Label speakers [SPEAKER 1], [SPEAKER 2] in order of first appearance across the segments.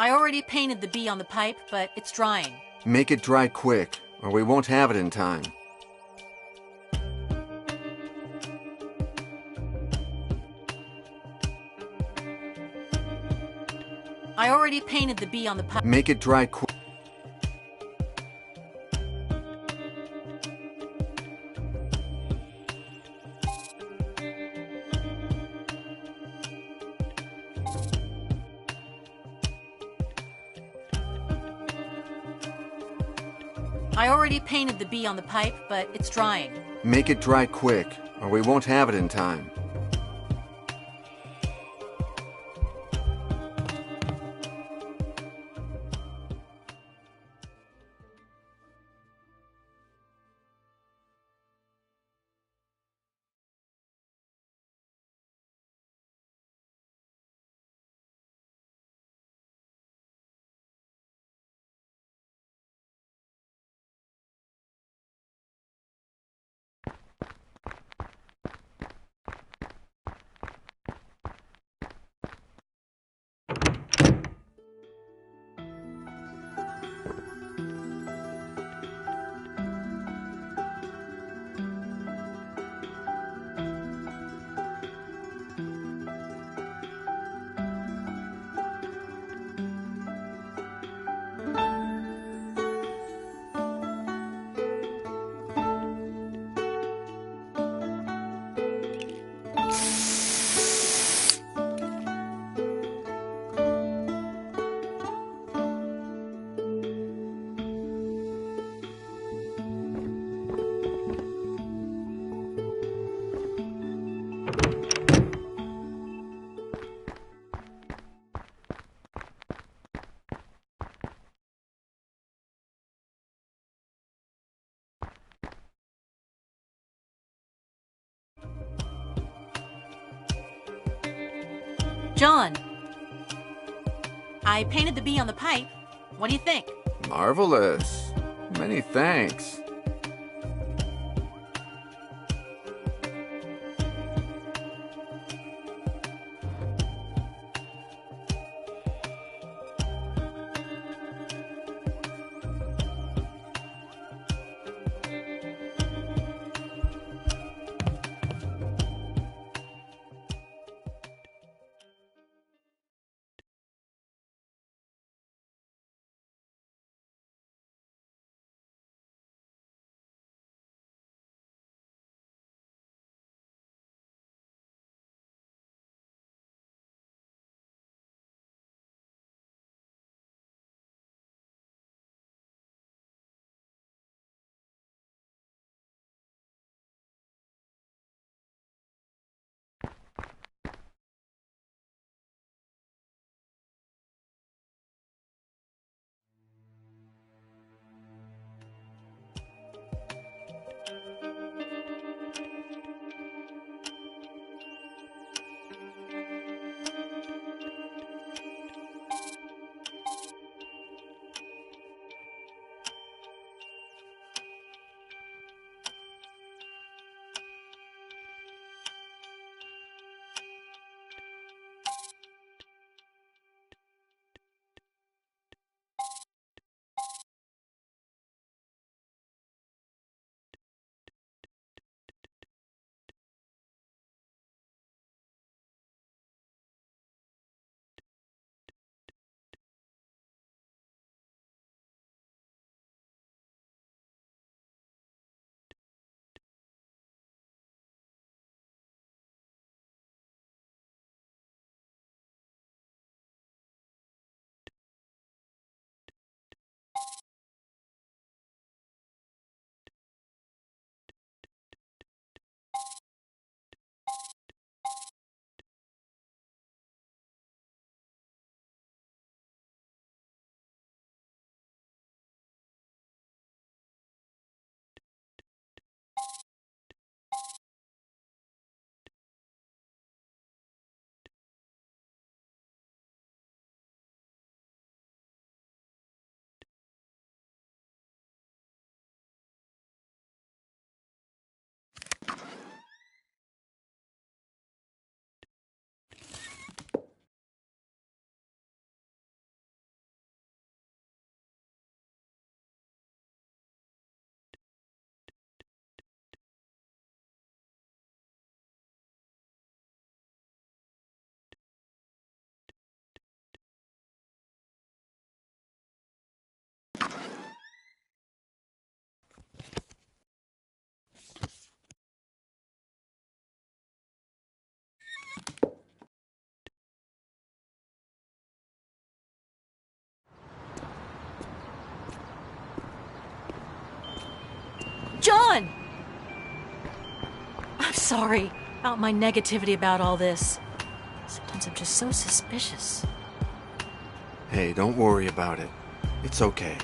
[SPEAKER 1] I already painted the bee on the pipe, but it's drying.
[SPEAKER 2] Make it dry quick, or we won't have it in time.
[SPEAKER 1] I already painted the bee on the pipe.
[SPEAKER 2] Make it dry quick.
[SPEAKER 1] I already painted the bee on the pipe, but it's drying.
[SPEAKER 2] Make it dry quick, or we won't have it in time.
[SPEAKER 1] John, I painted the bee on the pipe. What do you think?
[SPEAKER 2] Marvelous. Many thanks.
[SPEAKER 1] John! I'm sorry about my negativity about all this. Sometimes I'm just so suspicious.
[SPEAKER 2] Hey, don't worry about it. It's okay.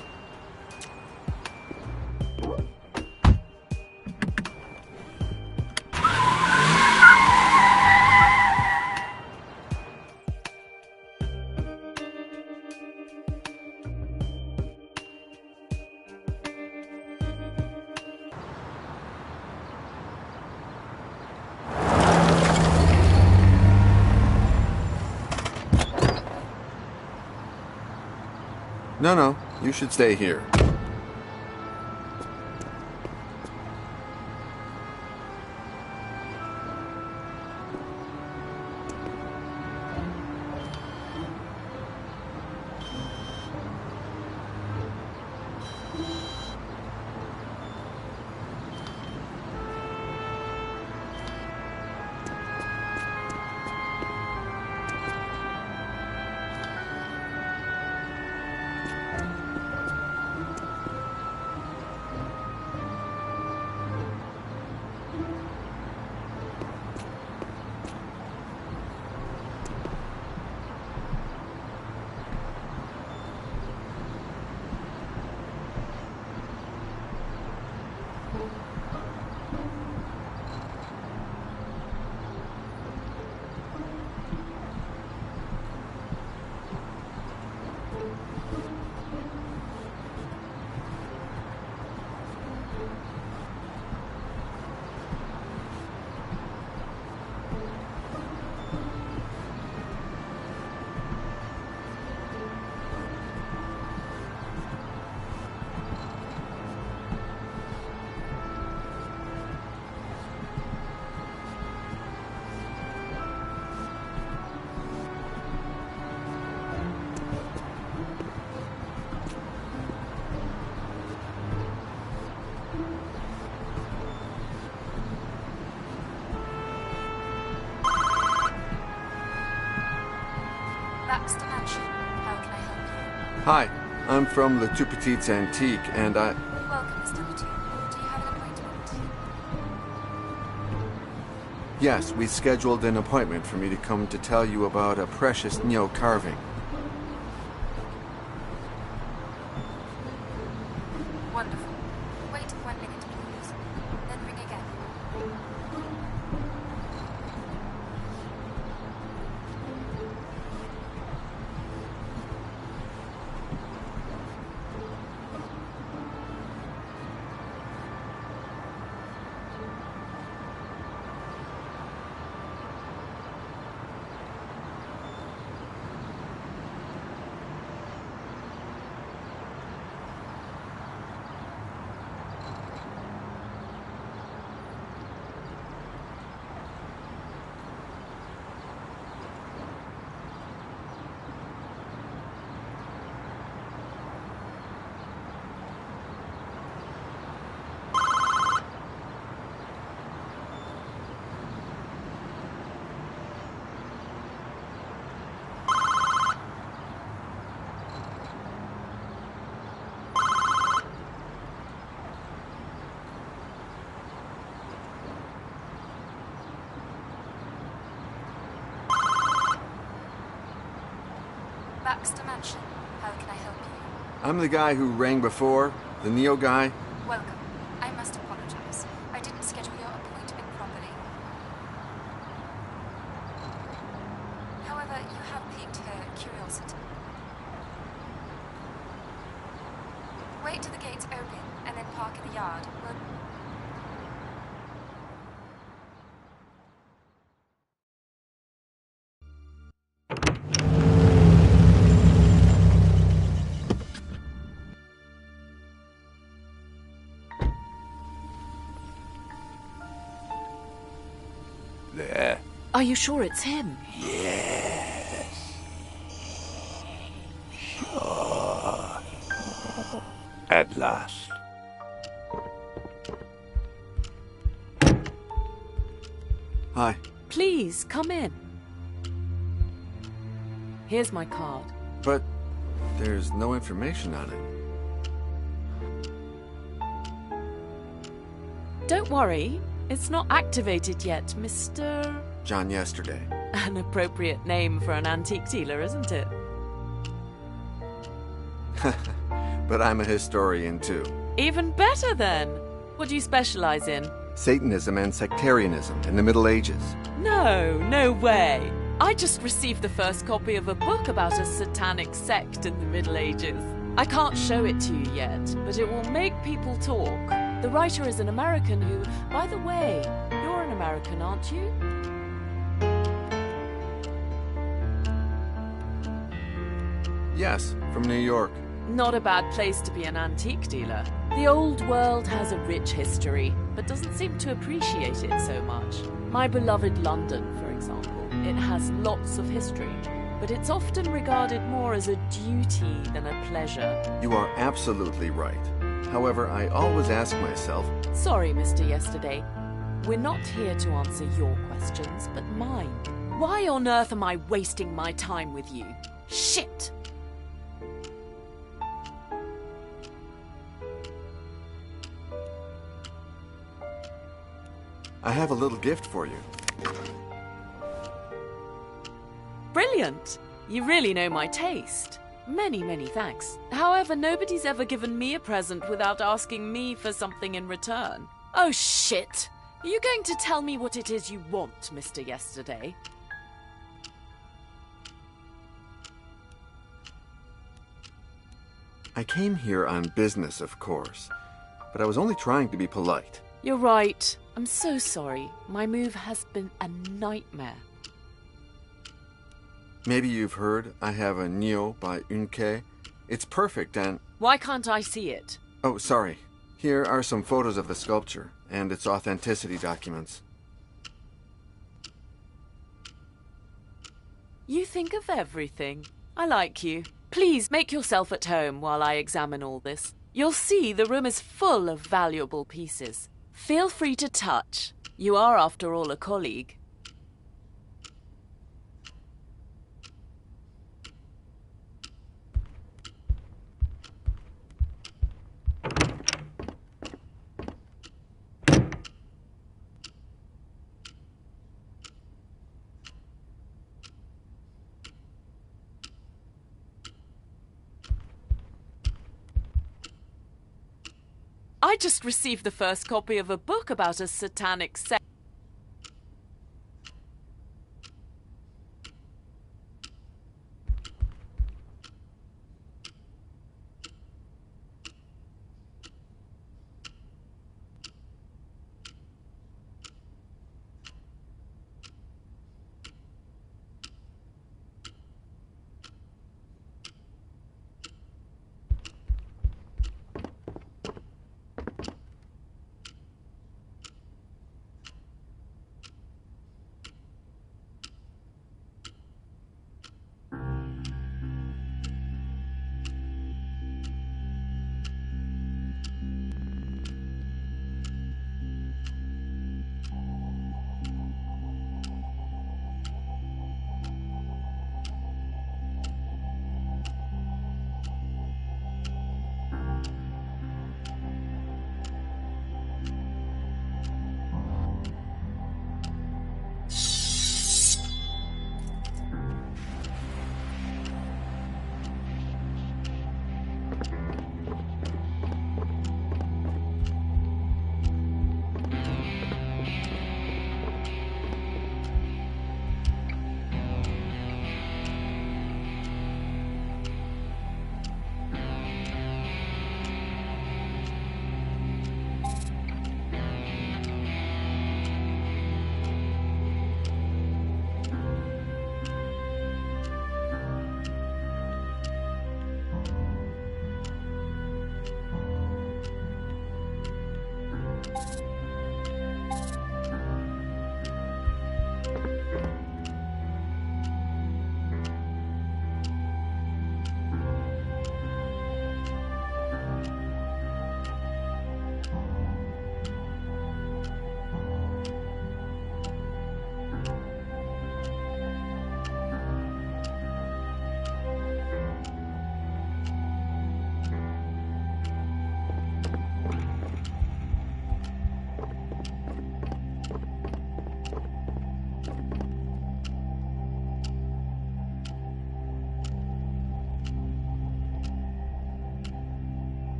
[SPEAKER 2] No, you should stay here. Hi, I'm from Le Tout Petit's Antique, and I...
[SPEAKER 3] Welcome, Mr. Le Tout. Do you have an appointment?
[SPEAKER 2] Yes, we scheduled an appointment for me to come to tell you about a precious Neo carving.
[SPEAKER 3] Wonderful. Wait 1 minute, please. Then ring again. Baxter Mansion. How can I help you?
[SPEAKER 2] I'm the guy who rang before, the Neo guy.
[SPEAKER 3] Welcome. I must apologize. I didn't schedule your appointment properly. However, you have piqued her curiosity. Wait till the gates open and then park in the yard.
[SPEAKER 4] There.
[SPEAKER 1] Are you sure it's him?
[SPEAKER 4] Yes. Sure. At last.
[SPEAKER 2] Hi.
[SPEAKER 1] Please, come in. Here's my card.
[SPEAKER 2] But there's no information on it.
[SPEAKER 5] Don't worry, it's not activated yet, Mr.
[SPEAKER 2] John Yesterday.
[SPEAKER 5] An appropriate name for an antique dealer, isn't it?
[SPEAKER 2] But I'm a historian too.
[SPEAKER 5] Even better then! What do you specialize in?
[SPEAKER 2] Satanism and sectarianism in the Middle Ages.
[SPEAKER 5] No way! I just received the first copy of a book about a satanic sect in the Middle Ages. I can't show it to you yet, but it will make people talk. The writer is an American who, by the way, you're an American, aren't you?
[SPEAKER 2] Yes, from New York.
[SPEAKER 5] Not a bad place to be an antique dealer. The old world has a rich history, but doesn't seem to appreciate it so much. My beloved London, for example, it has lots of history, but it's often regarded more as a duty than a pleasure.
[SPEAKER 2] You are absolutely right. However, I always ask myself...
[SPEAKER 5] Sorry, Mr. Yesterday. We're not here to answer your questions, but mine. Why on earth am I wasting my time with you? Shit!
[SPEAKER 2] I have a little gift for you.
[SPEAKER 5] Brilliant! You really know my taste. Many thanks. However, nobody's ever given me a present without asking me for something in return. Oh shit! Are you going to tell me what it is you want, Mr. Yesterday?
[SPEAKER 2] I came here on business, of course, but I was only trying to be polite.
[SPEAKER 5] You're right. I'm so sorry. My move has been a nightmare.
[SPEAKER 2] Maybe you've heard I have a Neo by ENG. It's perfect and...
[SPEAKER 5] Why can't I see it?
[SPEAKER 2] Oh, sorry. Here are some photos of the sculpture and its authenticity documents.
[SPEAKER 5] You think of everything. I like you. Please make yourself at home while I examine all this. You'll see the room is full of valuable pieces. Feel free to touch. You are, after all, a colleague. I just received the first copy of a book about a satanic sect.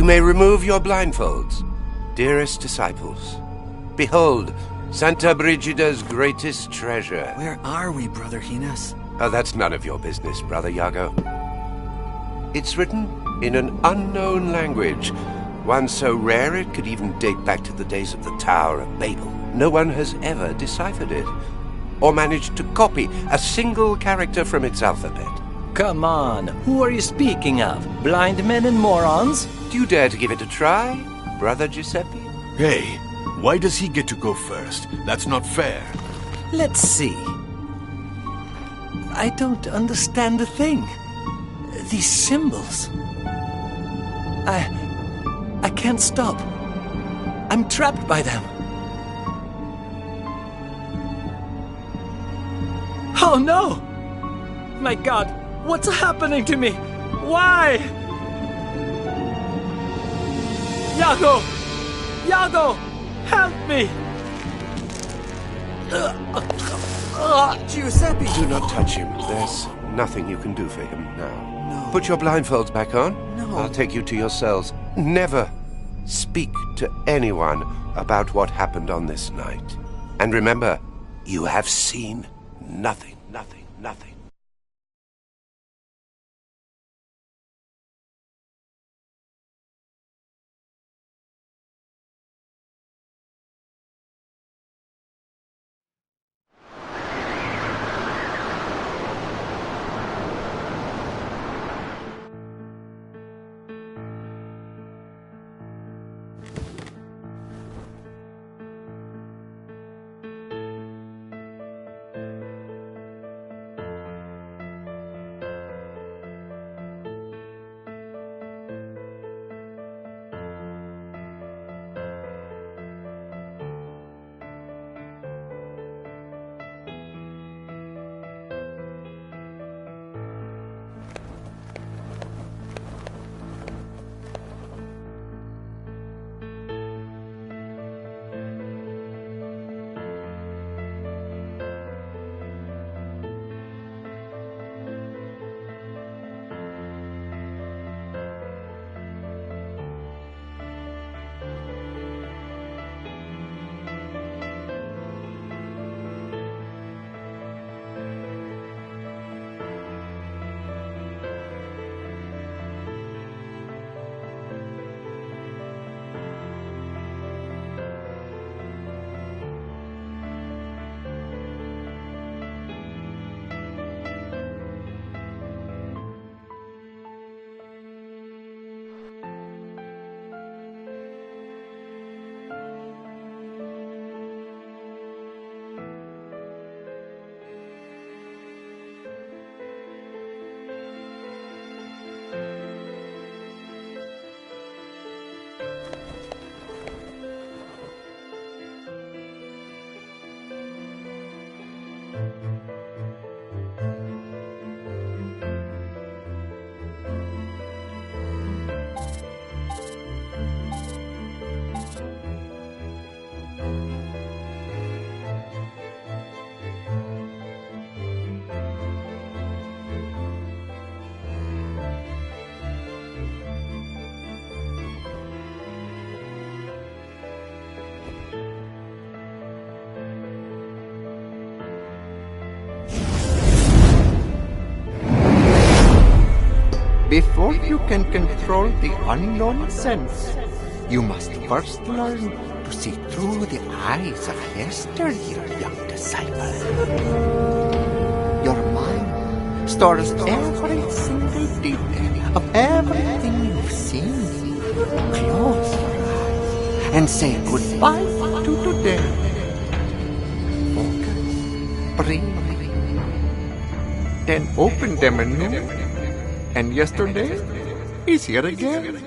[SPEAKER 4] may remove your blindfolds. Dearest disciples, behold, Santa Brigida's greatest treasure.
[SPEAKER 6] Where are we, Brother Hinas?
[SPEAKER 4] Oh, that's none of your business, Brother Iago. It's written in an unknown language, one so rare it could even date back to the days of the Tower of Babel. No one has ever deciphered it, or managed to copy a single character from its alphabet.
[SPEAKER 7] Come on, who are you speaking of? Blind men and morons?
[SPEAKER 4] Do you dare to give it a try, Brother Giuseppe?
[SPEAKER 8] Hey, why does he get to go first? That's not fair.
[SPEAKER 7] Let's see. I don't understand a thing. These symbols. I can't stop. I'm trapped by them. Oh no! My God, what's happening to me? Why? Iago! Iago! Help me!
[SPEAKER 6] Giuseppe!
[SPEAKER 4] Do not touch him. There's nothing you can do for him now.
[SPEAKER 6] No.
[SPEAKER 4] Put your blindfolds back on.
[SPEAKER 6] No.
[SPEAKER 4] I'll take you to your cells. Never speak to anyone about what happened on this night. And remember, you have seen nothing, nothing, nothing.
[SPEAKER 9] Before you can control the unknown sense, you must first learn to see through the eyes of yesteryear, young disciple. Your mind stores every single detail of everything you've seen. Close your eyes and say goodbye to today. Focus, breathe, then open them anew. And yesterday is here again.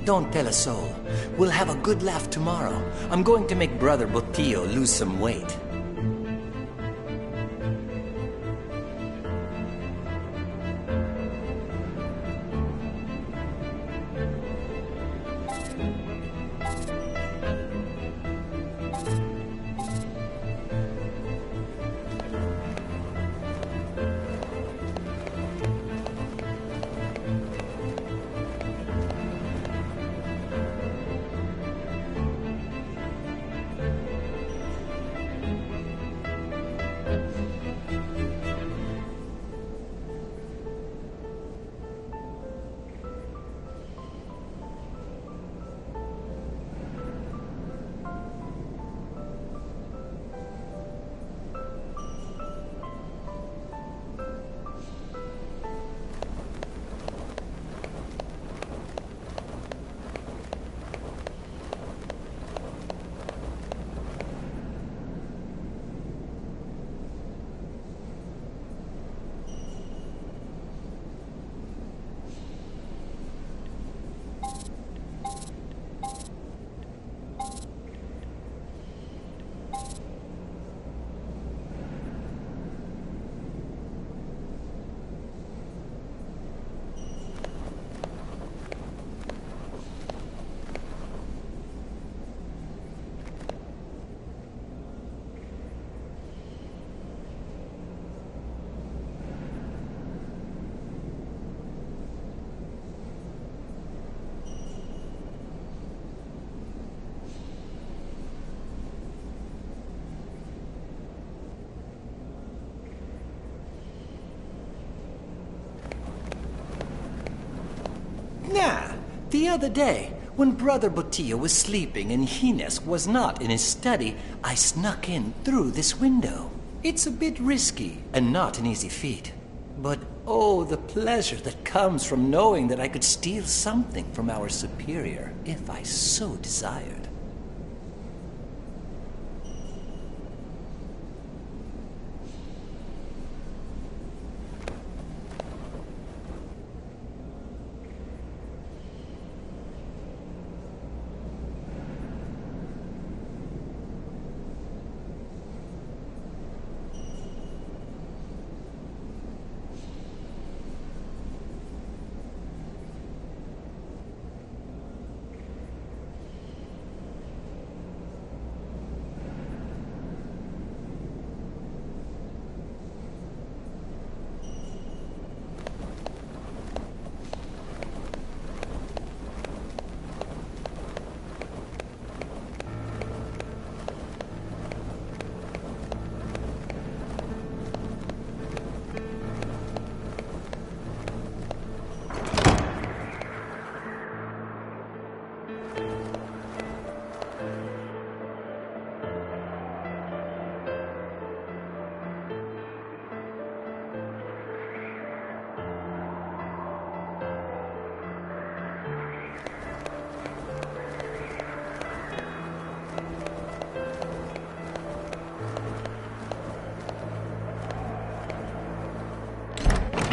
[SPEAKER 10] Don't tell a soul. We'll have a good laugh tomorrow. I'm going to make Brother Botillo lose some weight. Nah, the other day, when Brother Botillo was sleeping and Hines was not in his study, I snuck in through this window. It's a bit risky and not an easy feat. But oh, the pleasure that comes from knowing that I could steal something from our superior if I so desired.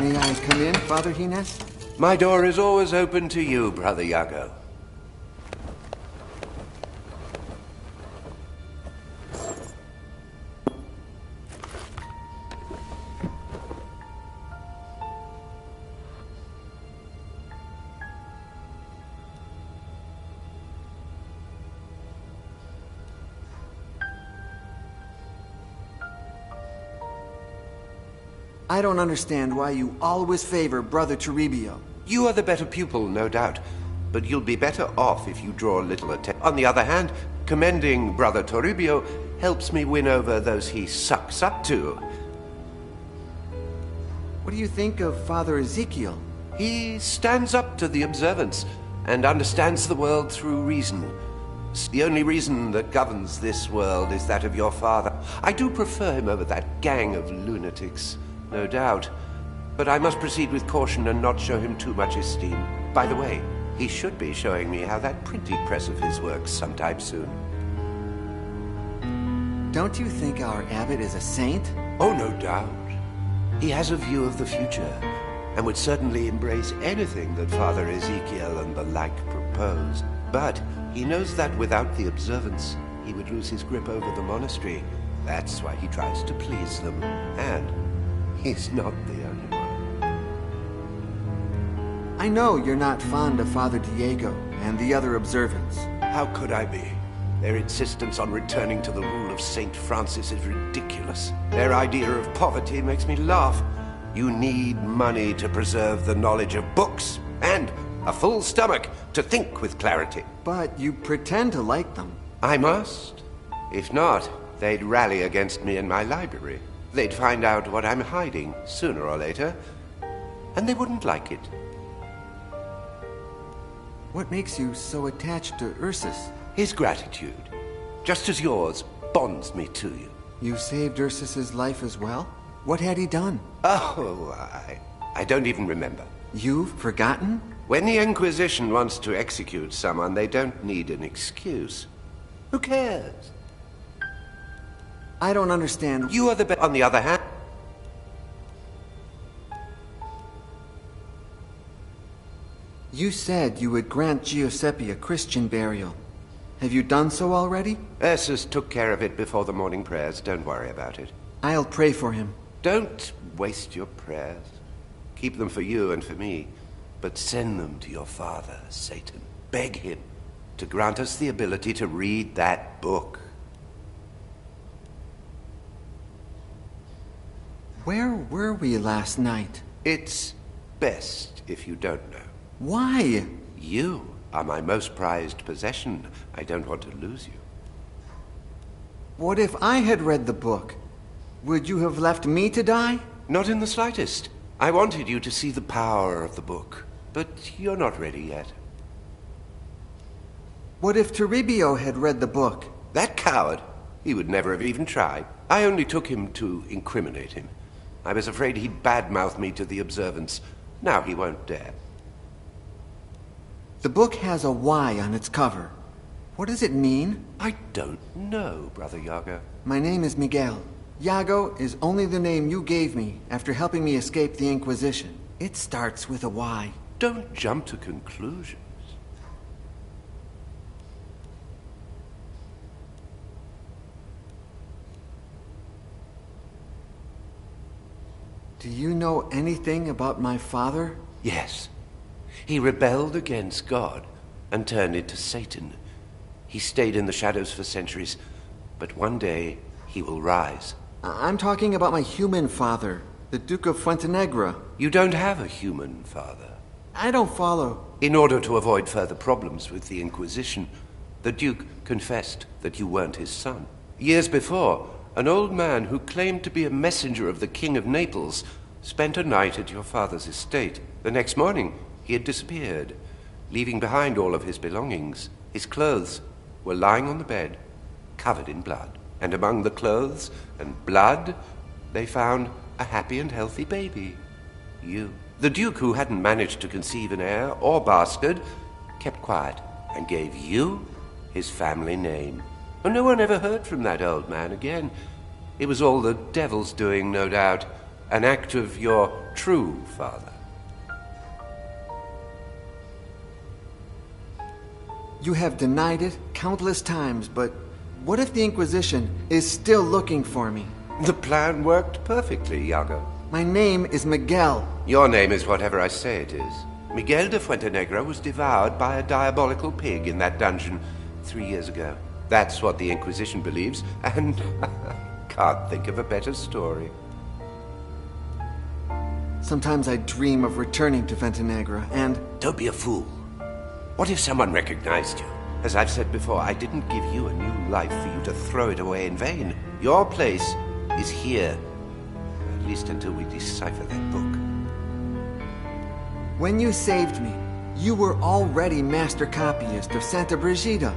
[SPEAKER 2] May I come in, Father Hines?
[SPEAKER 4] My door is always open to you, Brother Iago.
[SPEAKER 2] I don't understand why you always favor Brother Toribio.
[SPEAKER 4] You are the better pupil, no doubt, but you'll be better off if you draw little attention. On the other hand, commending Brother Toribio helps me win over those he sucks up to.
[SPEAKER 2] What do you think of Father Ezekiel?
[SPEAKER 4] He stands up to the observance and understands the world through reason. The only reason that governs this world is that of your father. I do prefer him over that gang of lunatics, no doubt. But I must proceed with caution and not show him too much esteem. By the way, he should be showing me how that printing press of his works sometime soon.
[SPEAKER 2] Don't you think our abbot is a saint?
[SPEAKER 4] Oh, no doubt. He has a view of the future, and would certainly embrace anything that Father Ezekiel and the like propose. But he knows that without the observance, he would lose his grip over the monastery. That's why he tries to please them. And he's not the only one.
[SPEAKER 2] I know you're not fond of Father Diego and the other observants.
[SPEAKER 4] How could I be? Their insistence on returning to the rule of St. Francis is ridiculous. Their idea of poverty makes me laugh. You need money to preserve the knowledge of books, and a full stomach to think with clarity.
[SPEAKER 2] But you pretend to like them.
[SPEAKER 4] I must. If not, they'd rally against me in my library. They'd find out what I'm hiding, sooner or later, and they wouldn't like it.
[SPEAKER 2] What makes you so attached to Ursus?
[SPEAKER 4] His gratitude, just as yours, bonds me to you.
[SPEAKER 2] You saved Ursus's life as well? What had he done?
[SPEAKER 4] Oh, I don't even remember.
[SPEAKER 2] You've forgotten?
[SPEAKER 4] When the Inquisition wants to execute someone, they don't need an excuse. Who cares?
[SPEAKER 2] I don't understand.
[SPEAKER 4] You are the best. On the other hand...
[SPEAKER 2] You said you would grant Giuseppe a Christian burial. Have you done so already?
[SPEAKER 4] Ursus took care of it before the morning prayers. Don't worry about it.
[SPEAKER 2] I'll pray for him.
[SPEAKER 4] Don't waste your prayers. Keep them for you and for me. But send them to your father, Satan. Beg him to grant us the ability to read that book.
[SPEAKER 2] Where were we last night?
[SPEAKER 4] It's best if you don't know.
[SPEAKER 2] Why?
[SPEAKER 4] You are my most prized possession. I don't want to lose you.
[SPEAKER 2] What if I had read the book? Would you have left me to die?
[SPEAKER 4] Not in the slightest. I wanted you to see the power of the book, but you're not ready yet.
[SPEAKER 2] What if Toribio had read the book?
[SPEAKER 4] That coward! He would never have even tried. I only took him to incriminate him. I was afraid he'd badmouth me to the observance. Now he won't dare.
[SPEAKER 2] The book has a Y on its cover. What does it mean?
[SPEAKER 4] I don't know, Brother Iago.
[SPEAKER 2] My name is Miguel. Iago is only the name you gave me after helping me escape the Inquisition. It starts with a Y.
[SPEAKER 4] Don't jump to conclusions.
[SPEAKER 2] Do you know anything about my father?
[SPEAKER 4] Yes. He rebelled against God and turned into Satan. He stayed in the shadows for centuries, but one day he will rise.
[SPEAKER 2] I'm talking about my human father, the Duke of Fuentenegra.
[SPEAKER 4] You don't have a human father.
[SPEAKER 2] I don't follow.
[SPEAKER 4] In order to avoid further problems with the Inquisition, the Duke confessed that you weren't his son. Years before, an old man who claimed to be a messenger of the King of Naples spent a night at your father's estate. The next morning, he had disappeared, leaving behind all of his belongings. His clothes were lying on the bed, covered in blood. And among the clothes and blood, they found a happy and healthy baby. You. The Duke, who hadn't managed to conceive an heir or bastard, kept quiet and gave you his family name. And no one ever heard from that old man again. It was all the devil's doing, no doubt. An act of your true father.
[SPEAKER 2] You have denied it countless times, but what if the Inquisition is still looking for me?
[SPEAKER 4] The plan worked perfectly, Iago.
[SPEAKER 2] My name is Miguel.
[SPEAKER 4] Your name is whatever I say it is. Miguel de Fuentenegra was devoured by a diabolical pig in that dungeon 3 years ago. That's what the Inquisition believes, and can't think of a better story.
[SPEAKER 2] Sometimes I dream of returning to Ventenegra, and...
[SPEAKER 4] Don't be a fool. What if someone recognized you? As I've said before, I didn't give you a new life for you to throw it away in vain. Your place is here. At least until we decipher that book.
[SPEAKER 2] When you saved me, you were already master copyist of Santa Brigida.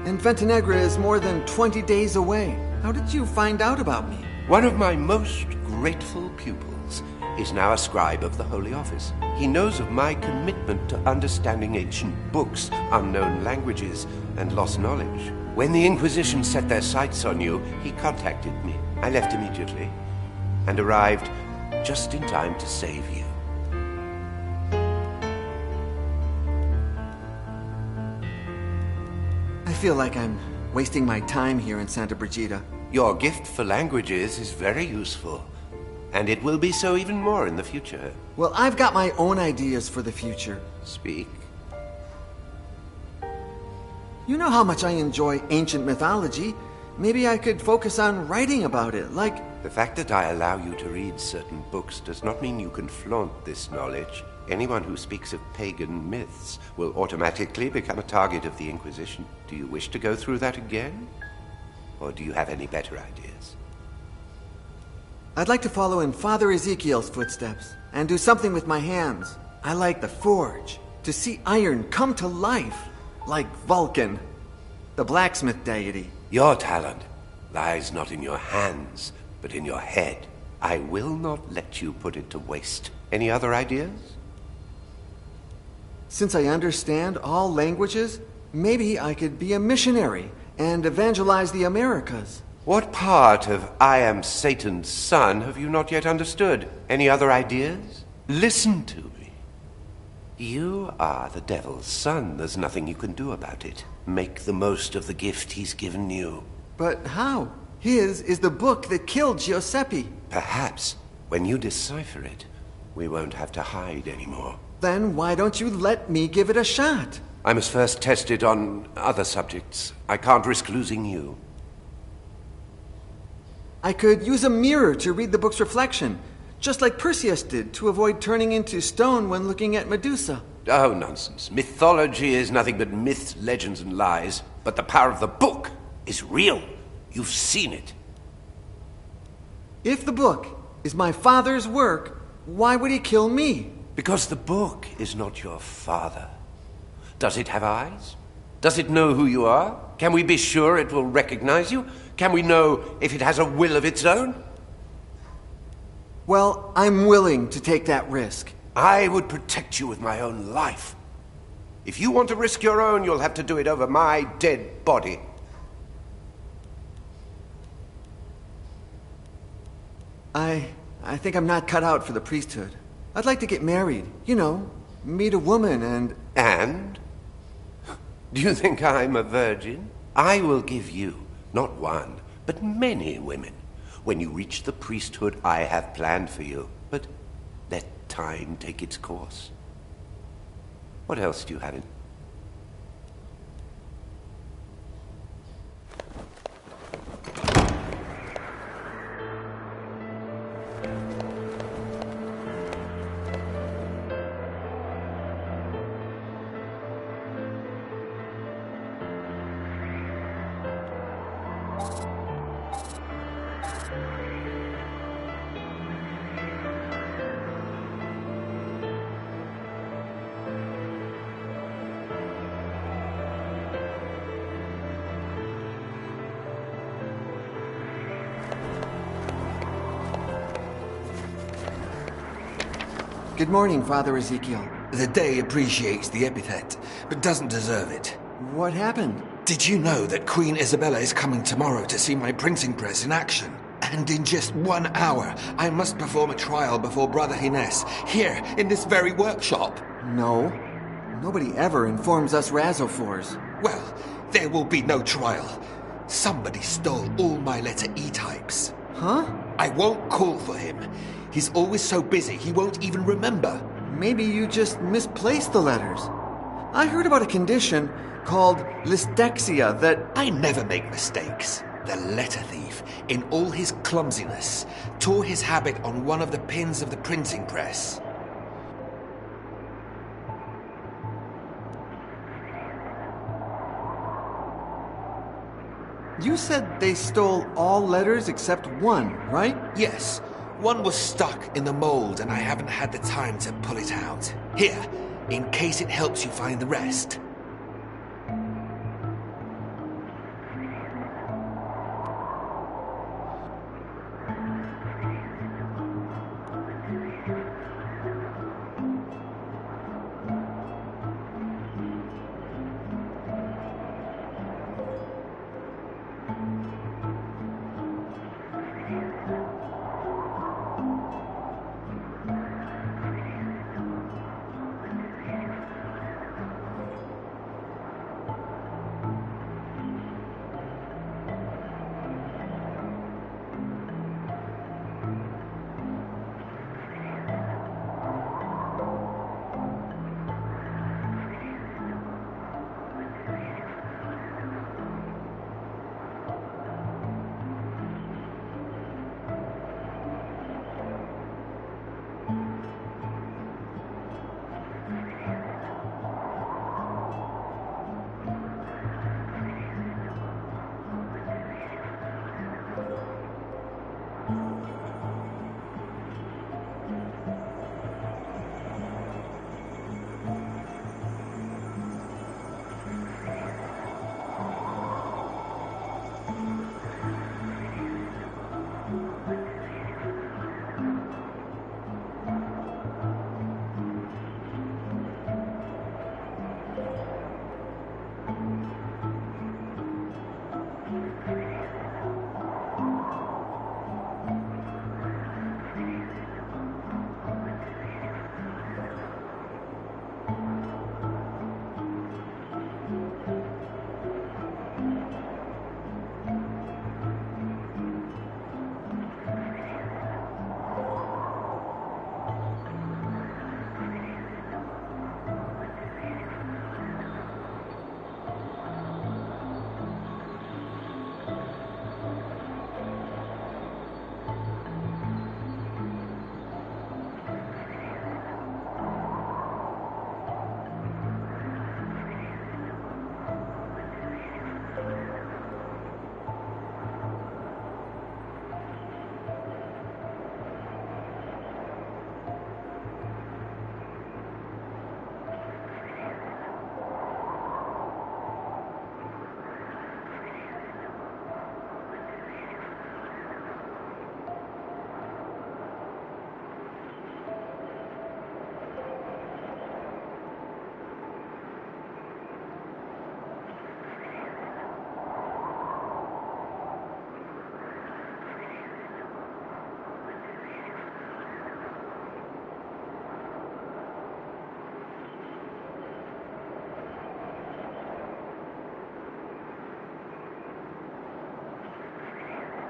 [SPEAKER 2] And Ventenegra is more than 20 days away. How did you find out about me?
[SPEAKER 4] One of my most grateful pupils is now a scribe of the Holy Office. He knows of my commitment to understanding ancient books, unknown languages, and lost knowledge. When the Inquisition set their sights on you, he contacted me. I left immediately and arrived just in time to save you.
[SPEAKER 2] I feel like I'm wasting my time here in Santa Brigida.
[SPEAKER 4] Your gift for languages is very useful, and it will be so even more in the future.
[SPEAKER 2] Well, I've got my own ideas for the future.
[SPEAKER 4] Speak.
[SPEAKER 2] You know how much I enjoy ancient mythology. Maybe I could focus on writing about it, like...
[SPEAKER 4] The fact that I allow you to read certain books does not mean you can flaunt this knowledge. Anyone who speaks of pagan myths will automatically become a target of the Inquisition. Do you wish to go through that again? Or do you have any better ideas?
[SPEAKER 2] I'd like to follow in Father Ezekiel's footsteps and do something with my hands. I like the forge, to see iron come to life, like Vulcan, the blacksmith deity.
[SPEAKER 4] Your talent lies not in your hands, but in your head. I will not let you put it to waste. Any other ideas?
[SPEAKER 2] Since I understand all languages, maybe I could be a missionary and evangelize the Americas.
[SPEAKER 4] What part of I am Satan's son have you not yet understood? Any other ideas? Listen to me. You are the devil's son. There's nothing you can do about it. Make the most of the gift he's given you.
[SPEAKER 2] But how? His is the book that killed Giuseppe.
[SPEAKER 4] Perhaps, when you decipher it, we won't have to hide anymore.
[SPEAKER 2] Then why don't you let me give it a shot?
[SPEAKER 4] I must first test it on other subjects. I can't risk losing you.
[SPEAKER 2] I could use a mirror to read the book's reflection, just like Perseus did to avoid turning into stone when looking at Medusa.
[SPEAKER 4] Oh, nonsense. Mythology is nothing but myths, legends, and lies. But the power of the book is real. You've seen it.
[SPEAKER 2] If the book is my father's work, why would he kill me?
[SPEAKER 4] Because the book is not your father. Does it have eyes? Does it know who you are? Can we be sure it will recognize you? Can we know if it has a will of its own?
[SPEAKER 2] Well, I'm willing to take that risk.
[SPEAKER 4] I would protect you with my own life. If you want to risk your own, you'll have to do it over my dead body.
[SPEAKER 2] I think I'm not cut out for the priesthood. I'd like to get married, you know, meet a woman and...
[SPEAKER 4] And? Do you think I'm a virgin? I will give you, not one, but many women. When you reach the priesthood I have planned for you. But let time take its course. What else do you have in?
[SPEAKER 2] Good morning, Father Ezekiel.
[SPEAKER 11] The day appreciates the epithet, but doesn't deserve it.
[SPEAKER 2] What happened?
[SPEAKER 11] Did you know that Queen Isabella is coming tomorrow to see my printing press in action? And in just 1 hour, I must perform a trial before Brother Hines, here, in this very workshop.
[SPEAKER 2] No. Nobody ever informs us Razophores.
[SPEAKER 11] Well, there will be no trial. Somebody stole all my letter E types.
[SPEAKER 2] Huh?
[SPEAKER 11] I won't call for him. He's always so busy, he won't even remember.
[SPEAKER 2] Maybe you just misplaced the letters. I heard about a condition called lystexia that...
[SPEAKER 11] I never make mistakes. The letter thief, in all his clumsiness, tore his habit on one of the pins of the printing press.
[SPEAKER 2] You said they stole all letters except one, right?
[SPEAKER 11] Yes. One was stuck in the mold and I haven't had the time to pull it out. Here, in case it helps you find the rest.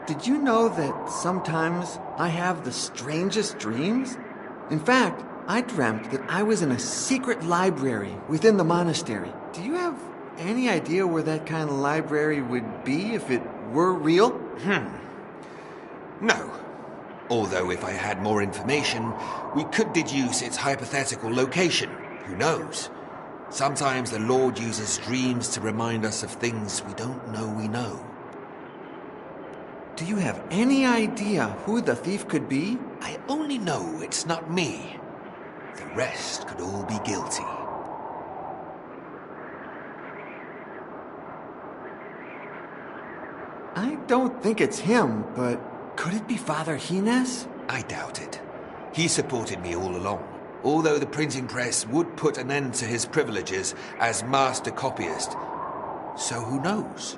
[SPEAKER 2] Did you know that sometimes I have the strangest dreams? In fact, I dreamt that I was in a secret library within the monastery. Do you have any idea where that kind of library would be if it were real?
[SPEAKER 11] No. Although if I had more information, we could deduce its hypothetical location. Who knows? Sometimes the Lord uses dreams to remind us of things we don't know we know.
[SPEAKER 2] Do you have any idea who the thief could be?
[SPEAKER 11] I only know it's not me. The rest could all be guilty.
[SPEAKER 2] I don't think it's him, but could it be Father Hines?
[SPEAKER 11] I doubt it. He supported me all along, although the printing press would put an end to his privileges as master copyist. So who knows?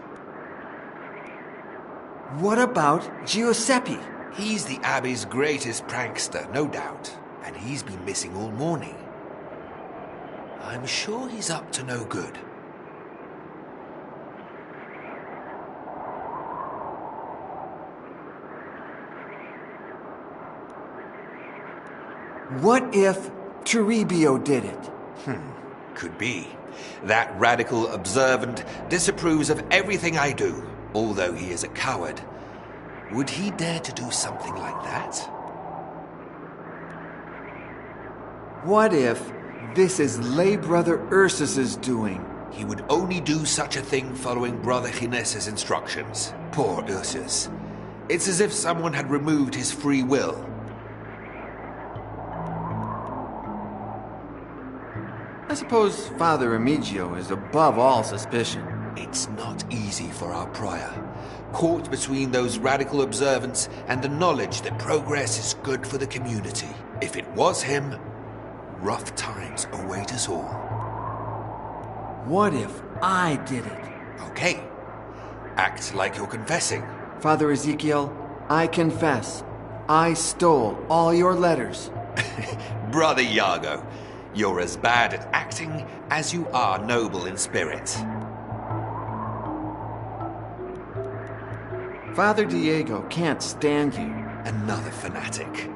[SPEAKER 2] What about Giuseppe?
[SPEAKER 11] He's the Abbey's greatest prankster, no doubt, and he's been missing all morning. I'm sure he's up to no good.
[SPEAKER 2] What if Toribio did it?
[SPEAKER 11] Could be. That radical observant disapproves of everything I do. Although he is a coward, would he dare to do something like that?
[SPEAKER 2] What if this is lay brother Ursus's doing?
[SPEAKER 11] He would only do such a thing following Brother Gines's instructions. Poor Ursus. It's as if someone had removed his free will.
[SPEAKER 2] I suppose Father Remigio is above all suspicion.
[SPEAKER 11] It's not easy for our prior, caught between those radical observants and the knowledge that progress is good for the community. If it was him, rough times await us all.
[SPEAKER 2] What if I did it?
[SPEAKER 11] Okay. Act like you're confessing.
[SPEAKER 2] Father Ezekiel, I confess. I stole all your letters.
[SPEAKER 11] Brother Iago, you're as bad at acting as you are noble in spirit.
[SPEAKER 2] Father Diego can't stand you.
[SPEAKER 11] Another fanatic.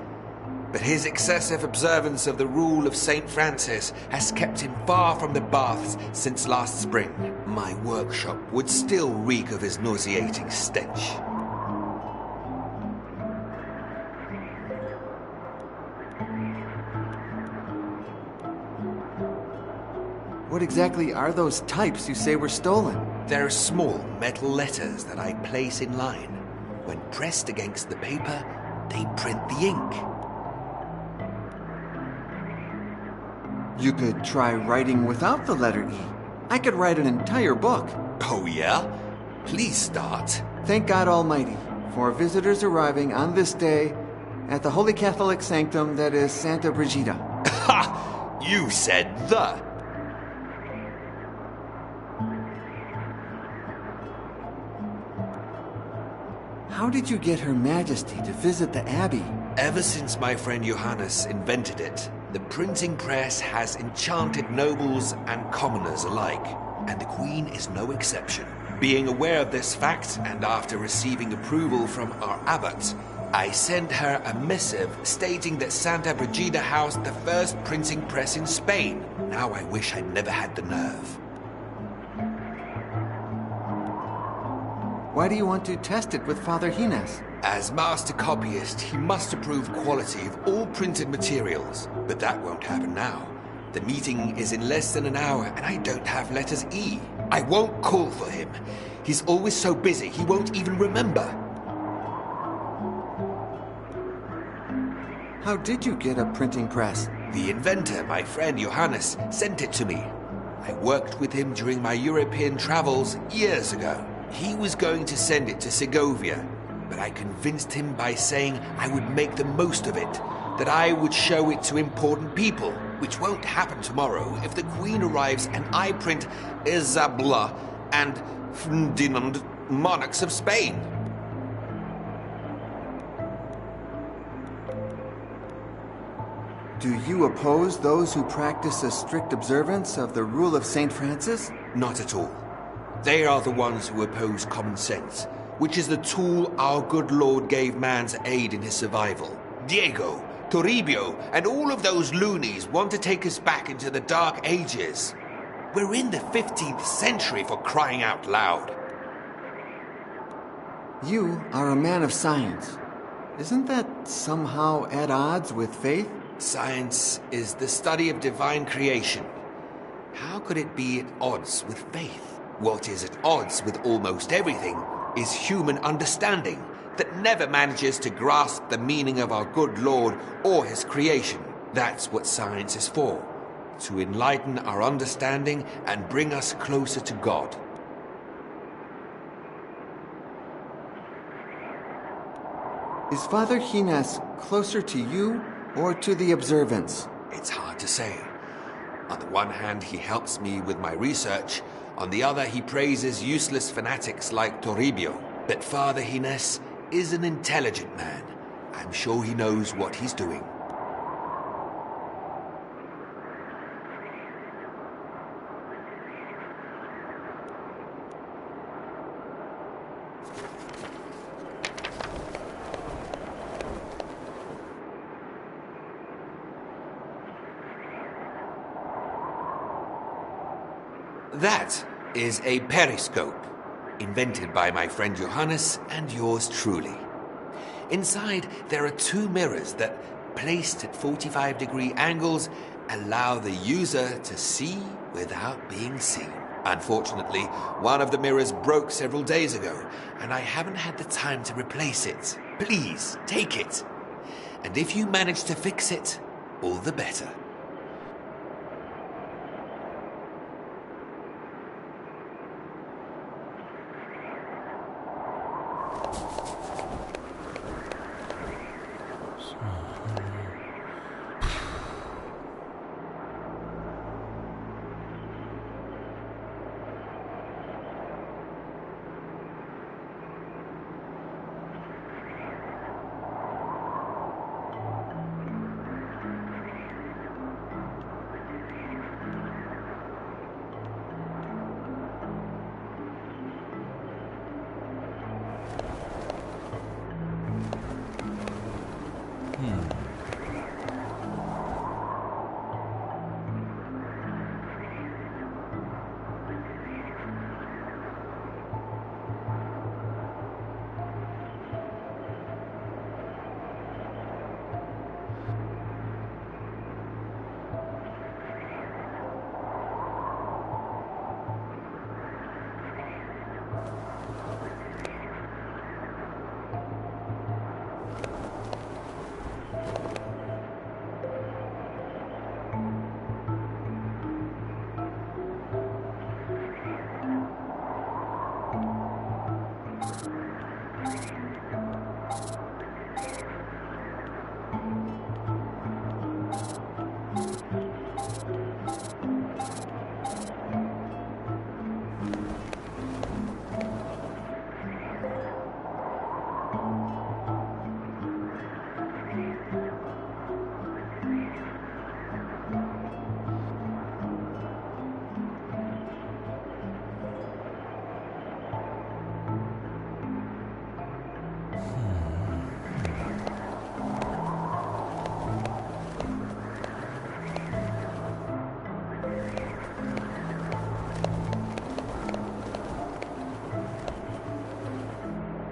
[SPEAKER 11] But his excessive observance of the rule of St. Francis has kept him far from the baths since last spring. My workshop would still reek of his nauseating stench.
[SPEAKER 2] What exactly are those types you say were stolen?
[SPEAKER 11] They're small metal letters that I place in line. When pressed against the paper, they print the ink.
[SPEAKER 2] You could try writing without the letter E. I could write an entire book.
[SPEAKER 11] Oh yeah? Please start.
[SPEAKER 2] Thank God Almighty for visitors arriving on this day at the Holy Catholic Sanctum that is Santa Brigida.
[SPEAKER 11] Ha! You said the.
[SPEAKER 2] How did you get Her Majesty to visit the Abbey?
[SPEAKER 11] Ever since my friend Johannes invented it, the printing press has enchanted nobles and commoners alike, and the Queen is no exception. Being aware of this fact, and after receiving approval from our abbot, I sent her a missive stating that Santa Brigida housed the first printing press in Spain. Now I wish I'd never had the nerve.
[SPEAKER 2] Why do you want to test it with Father Gines?
[SPEAKER 11] As master copyist, he must approve quality of all printed materials. But that won't happen now. The meeting is in less than an hour, and I don't have letters E. I won't call for him. He's always so busy, he won't even remember.
[SPEAKER 2] How did you get a printing press?
[SPEAKER 11] The inventor, my friend Johannes, sent it to me. I worked with him during my European travels years ago. He was going to send it to Segovia, but I convinced him by saying I would make the most of it, that I would show it to important people, which won't happen tomorrow if the Queen arrives and I print Isabella and Ferdinand, monarchs of Spain.
[SPEAKER 2] Do you oppose those who practice a strict observance of the rule of St. Francis?
[SPEAKER 11] Not at all. They are the ones who oppose common sense, which is the tool our good Lord gave man's aid in his survival. Diego, Toribio, and all of those loonies want to take us back into the Dark Ages. We're in the 15th century, for crying out loud.
[SPEAKER 2] You are a man of science. Isn't that somehow at odds with faith?
[SPEAKER 11] Science is the study of divine creation. How could it be at odds with faith? What is at odds with almost everything is human understanding that never manages to grasp the meaning of our good Lord or his creation. That's what science is for, to enlighten our understanding and bring us closer to God.
[SPEAKER 2] Is Father Gines closer to you or to the observance?
[SPEAKER 11] It's hard to say. On the one hand, he helps me with my research. On the other, he praises useless fanatics like Toribio. But Father Gines is an intelligent man. I'm sure he knows what he's doing. That is a periscope. invented by my friend Johannes and yours truly. Inside, there are 2 mirrors that, placed at 45-degree angles, allow the user to see without being seen. Unfortunately, one of the mirrors broke several days ago, and I haven't had the time to replace it. Please, take it. And if you manage to fix it, all the better.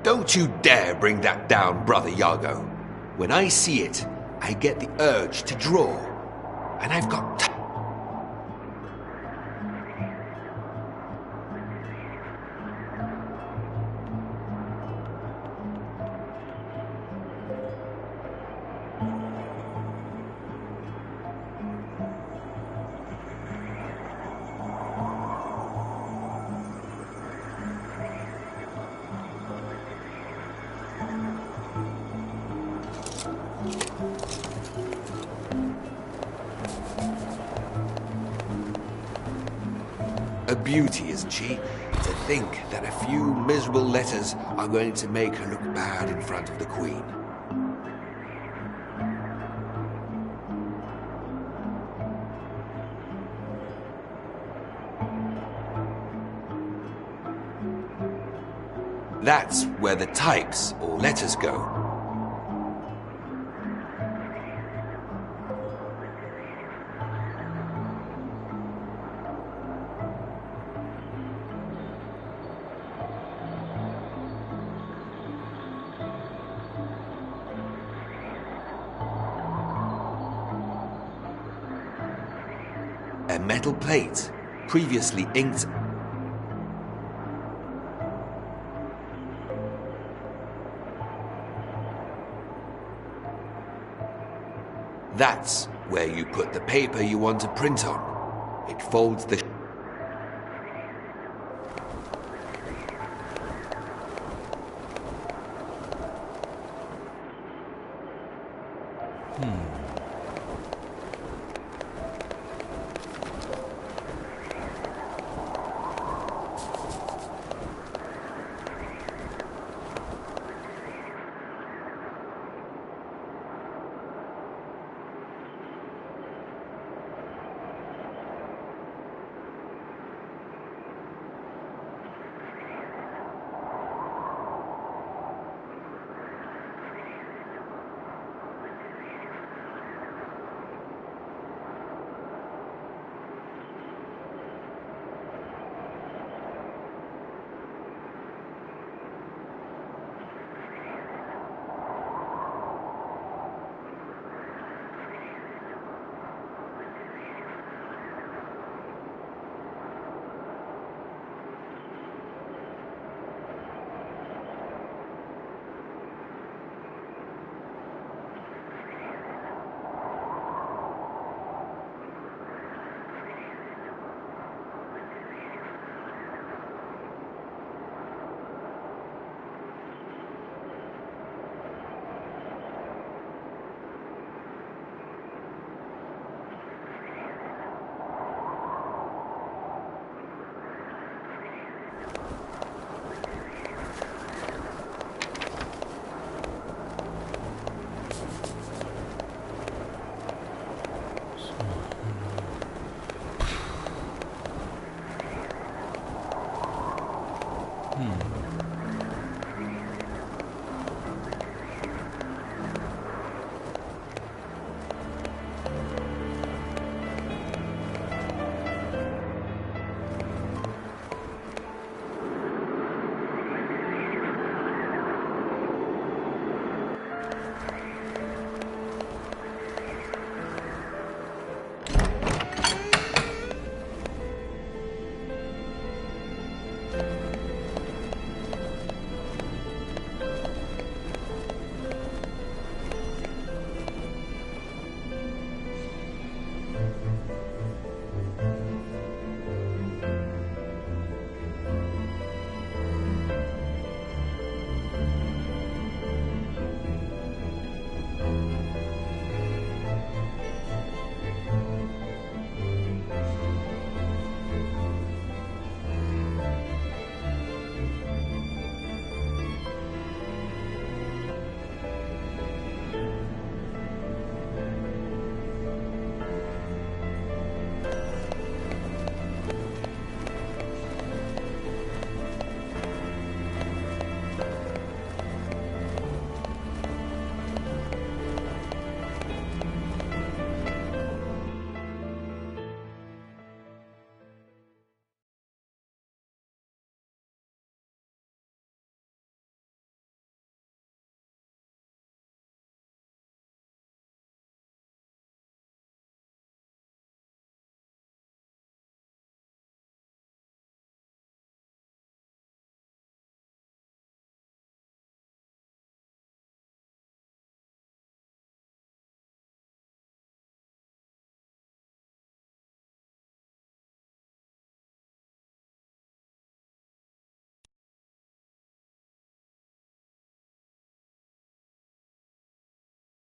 [SPEAKER 11] Don't you dare bring that down, Brother Iago. When I see it, I get the urge to draw. And I've got a beauty, isn't she? To think that a few miserable letters are going to make her look bad in front of the Queen. That's where the types or letters go. A metal plate, previously inked. That's where you put the paper you want to print on. It folds the...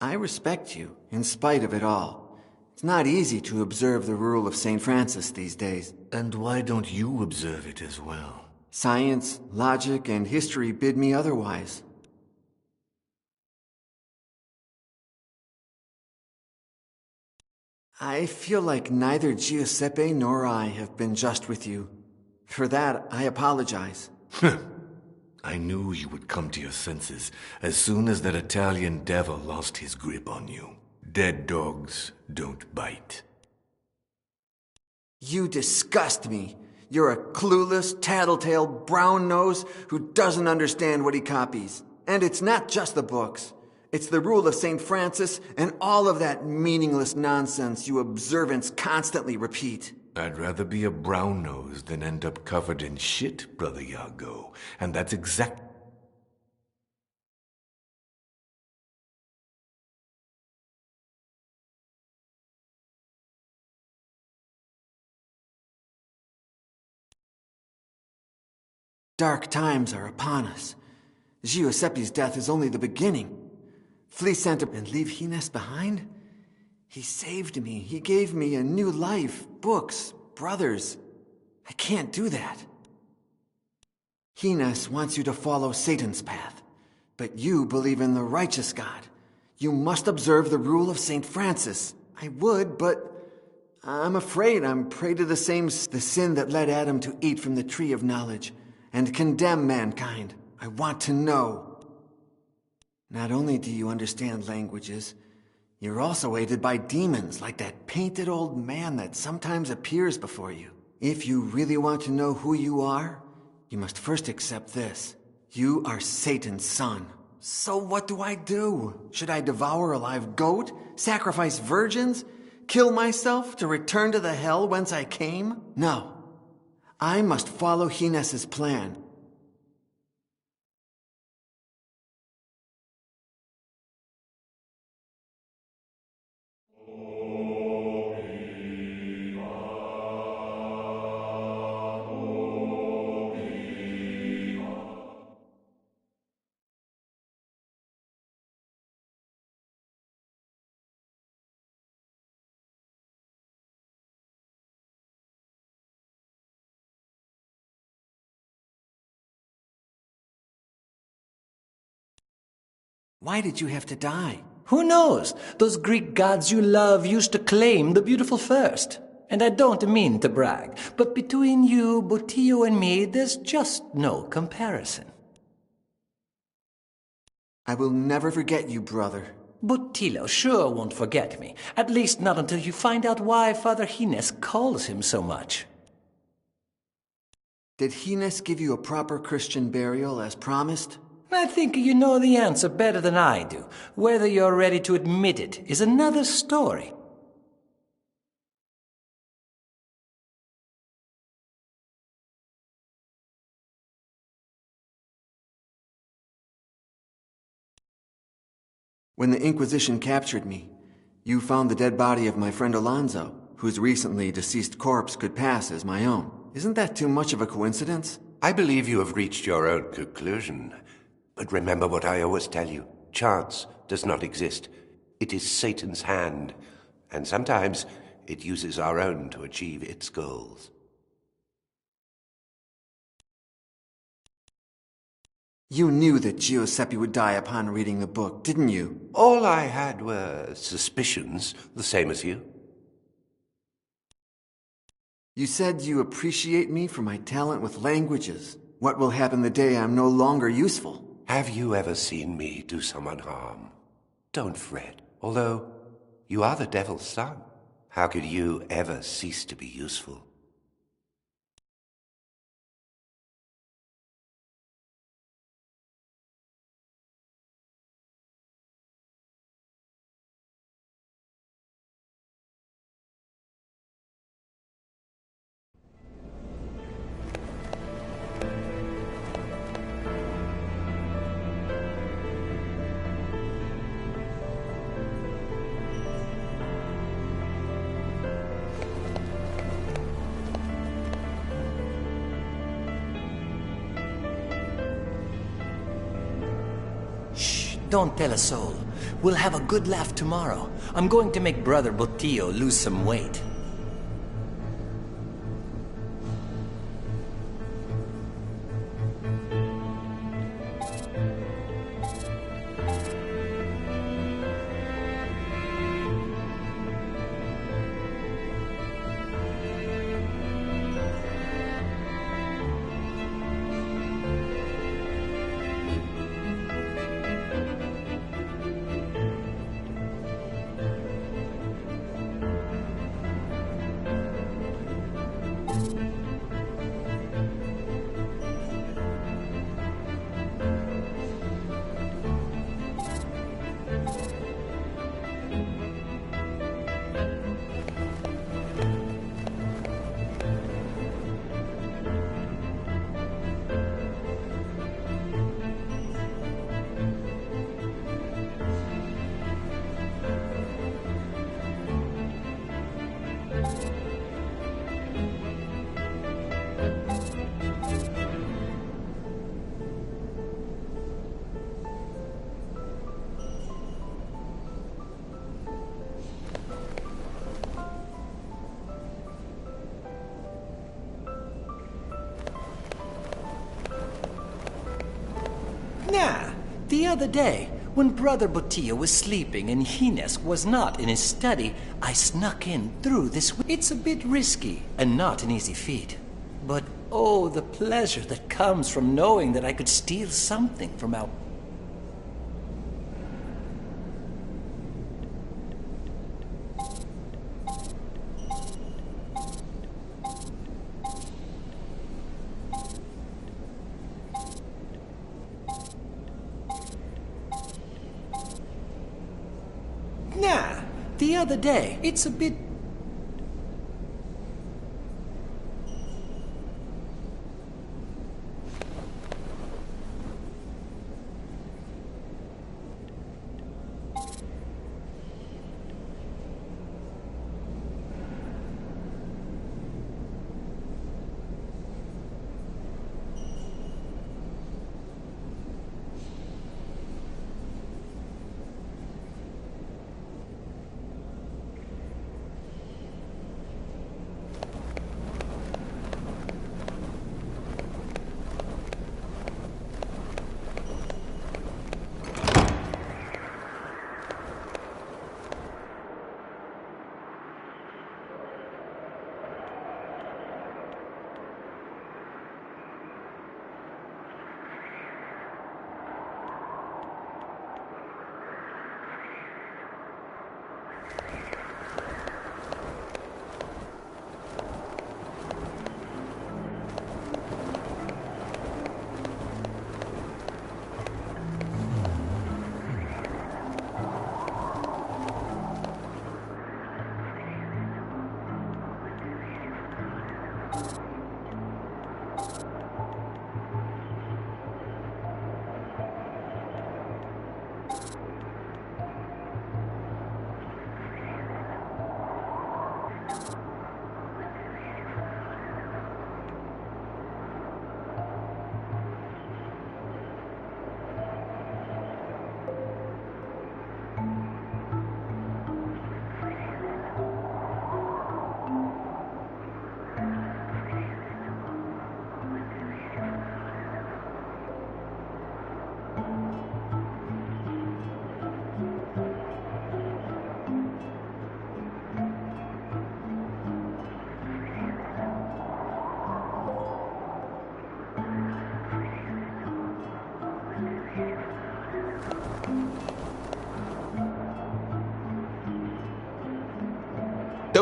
[SPEAKER 2] I respect you, in spite of it all. It's not easy to observe the rule of St. Francis these days.
[SPEAKER 8] And why don't you observe it as well?
[SPEAKER 2] Science, logic, and history bid me otherwise. I feel like neither Giuseppe nor I have been just with you. For that, I apologize.
[SPEAKER 8] I knew you would come to your senses as soon as that Italian devil lost his grip on you. Dead dogs don't bite.
[SPEAKER 2] You disgust me. You're a clueless, tattletale, brown nose who doesn't understand what he copies. And it's not just the books. It's the rule of St. Francis and all of that meaningless nonsense you observants constantly repeat.
[SPEAKER 8] I'd rather be a brown nose than end up covered in shit, Brother Iago. And that's exact...
[SPEAKER 2] Dark times are upon us. Giuseppe's death is only the beginning. Flee Santa and leave Hines behind? He saved me. He gave me a new life, books, brothers. I can't do that. Hines wants you to follow Satan's path, but you believe in the righteous God. You must observe the rule of St. Francis. I would, but I'm afraid I'm prey to the sin that led Adam to eat from the tree of knowledge and condemn mankind. I want to know. Not only do you understand languages, you're also aided by demons like that painted old man that sometimes appears before you. If you really want to know who you are, you must first accept this. You are Satan's son. So what do I do? Should I devour a live goat? Sacrifice virgins? Kill myself to return to the hell whence I came? No. I must follow Hines's plan. Why did you have to die?
[SPEAKER 10] Who knows? Those Greek gods you love used to claim the beautiful first. And I don't mean to brag, but between you, Botillo, and me, there's just no comparison.
[SPEAKER 2] I will never forget you, brother.
[SPEAKER 10] Botillo sure won't forget me, at least not until you find out why Father Gines calls him so much.
[SPEAKER 2] Did Gines give you a proper Christian burial as promised?
[SPEAKER 10] I think you know the answer better than I do. Whether you're ready to admit it is another story.
[SPEAKER 2] When the Inquisition captured me, you found the dead body of my friend Alonso, whose recently deceased corpse could pass as my own. Isn't that too much of a coincidence?
[SPEAKER 4] I believe you have reached your own conclusion. But remember what I always tell you. Chance does not exist. It is Satan's hand, and sometimes it uses our own to achieve its goals.
[SPEAKER 2] You knew that Giuseppe would die upon reading the book, didn't you?
[SPEAKER 4] All I had were suspicions, the same as you.
[SPEAKER 2] You said you appreciate me for my talent with languages. What will happen the day I'm no longer useful?
[SPEAKER 4] Have you ever seen me do someone harm? Don't fret. Although you are the devil's son, how could you ever cease to be useful?
[SPEAKER 10] Don't tell a soul. We'll have a good laugh tomorrow. I'm going to make Brother Botillo lose some weight. The other day, when Brother Botillo was sleeping and Gines was not in his study, I snuck in through this. It's a bit risky and not an easy feat. But oh, the pleasure that comes from knowing that I could steal something from our... The other day, it's a bit...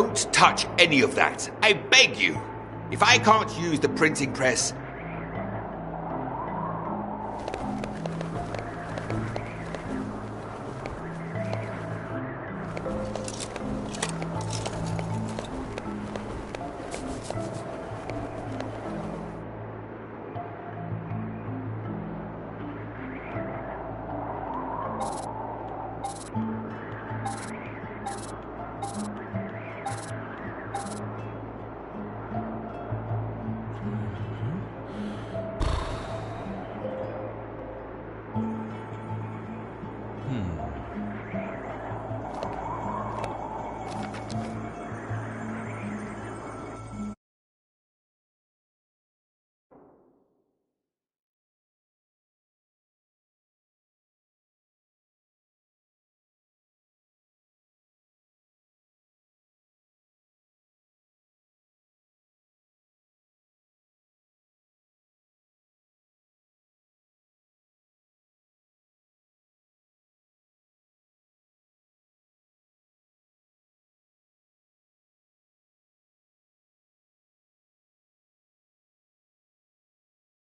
[SPEAKER 11] Don't touch any of that. I beg you. If I can't use the printing press,